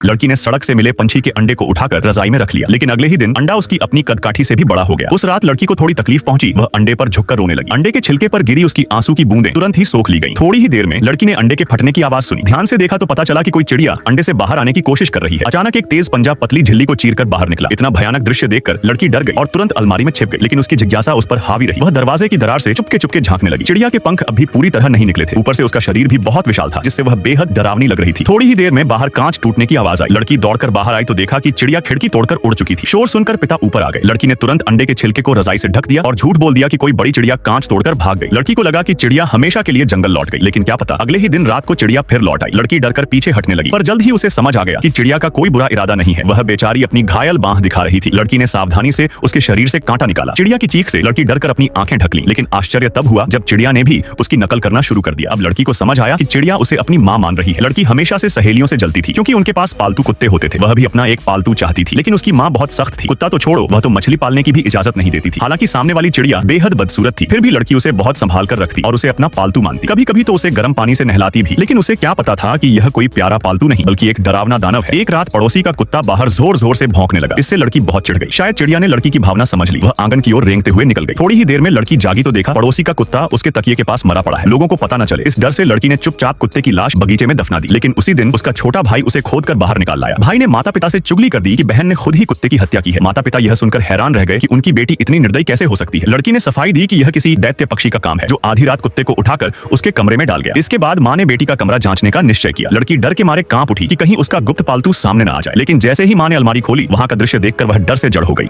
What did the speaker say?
लड़की ने सड़क से मिले पंछी के अंडे को उठाकर रजाई में रख लिया, लेकिन अगले ही दिन अंडा उसकी अपनी कदकाठी से भी बड़ा हो गया। उस रात लड़की को थोड़ी तकलीफ पहुंची, वह अंडे पर झुककर रोने लगी। अंडे के छिलके पर गिरी उसकी आंसू की बूंदें तुरंत ही सोख ली गईं। थोड़ी ही देर में लड़की ने अंडे के फटने की आवाज सुनी। ध्यान से देखा तो पता चला कि कोई चिड़िया अंडे से बाहर आने की कोशिश कर रही है। अचानक एक तेज पंजा पतली झिल्ली को चीरकर बाहर निकला। इतना भयानक दृश्य देखकर लड़की डर गई और तुरंत अलमारी में छिप गई, लेकिन उसकी जिज्ञासा उस पर हावी रही। वह दरवाजे की दरार से चुपके चुपके झांकने लगी। चिड़िया के पंख अभी पूरी तरह नहीं निकले थे, ऊपर से उसका शरीर भी बहुत विशाल था, जिससे वह बेहद डरावनी लग रही थी। थोड़ी ही देर में बाहर कांच टूटने की आवाज आई। लड़की दौड़कर बाहर आई तो देखा कि चिड़िया खिड़की तोड़कर उड़ चुकी थी। शोर सुनकर पिता ऊपर आ गए। लड़की ने तुरंत अंडे के छिलके को रजाई से ढक दिया और झूठ बोल दिया कि कोई बड़ी चिड़िया कांच तोड़कर भाग गई। लड़की को लगा कि चिड़िया हमेशा के लिए जंगल लौट गई, लेकिन क्या पता अगले ही दिन रात को चिड़िया फिर लौट आई। लड़की डरकर पीछे हटने लगी, पर जल्द ही उसे समझ आ गया कि चिड़िया का कोई बुरा इरादा नहीं है। वह बेचारी अपनी घायल बांह दिखा रही थी। लड़की ने सावधानी से उसके शरीर से कांटा निकाला। चिड़िया की चीख से लड़की डरकर अपनी आंखें ढक लीं, लेकिन आश्चर्य तब हुआ जब चिड़िया ने भी उसकी नकल करना शुरू कर दिया। अब लड़की को समझ आया कि चिड़िया उसे अपनी मां मान रही है। लड़की हमेशा से सहेलियों से जलती थी, क्योंकि उनके पास पालतू कुत्ते होते थे। वह भी अपना एक पालतू चाहती थी, लेकिन उसकी मां बहुत सख्त थी। कुत्ता तो छोड़ो, वह तो मछली पालने की भी इजाजत नहीं देती थी। हालांकि सामने वाली चिड़िया बेहद बदसूरत थी, फिर भी लड़की उसे बहुत संभाल कर रखती और उसे अपना पालतू मानती। कभी कभी तो उसे गर्म पानी से नहलाती भी, लेकिन उसे क्या पता था कि यह कोई प्यारा पालतू नहीं बल्कि एक डरावना दानव है। एक रात पड़ोसी का कुत्ता बाहर जोर जोर से भौंकने लगा। इससे लड़की बहुत चिढ़ गई। शायद चिड़िया ने लड़की की भावना समझ ली। वह आंगन की ओर रेंगते हुए निकल गई। थोड़ी ही देर में लड़की जागी तो देखा पड़ोसी का कुत्ता उसके तकिए के पास मरा पड़ा है। लोगों को पता न चले, इस डर से लड़की ने चुपचाप कुत्ते की लाश बगीचे में दफना दी। लेकिन उसी दिन उसका छोटा भाई उसे खोदकर बाहर निकाल लाया। भाई ने माता पिता से चुगली कर दी कि बहन ने खुद ही कुत्ते की हत्या की है। माता पिता यह सुनकर हैरान रह गए कि उनकी बेटी इतनी निर्दयी कैसे हो सकती है। लड़की ने सफाई दी कि यह किसी दैत्य पक्षी का काम है, जो आधी रात कुत्ते को उठाकर उसके कमरे में डाल गया। इसके बाद मां ने बेटी का कमरा जांचने का निश्चय किया। लड़की डर के मारे कांप उठी कि कहीं उसका गुप्त पालतू सामने न आ जाए, लेकिन जैसे ही मां ने अलमारी खोली, वहां का दृश्य देखकर वह डर से जड़ हो गई।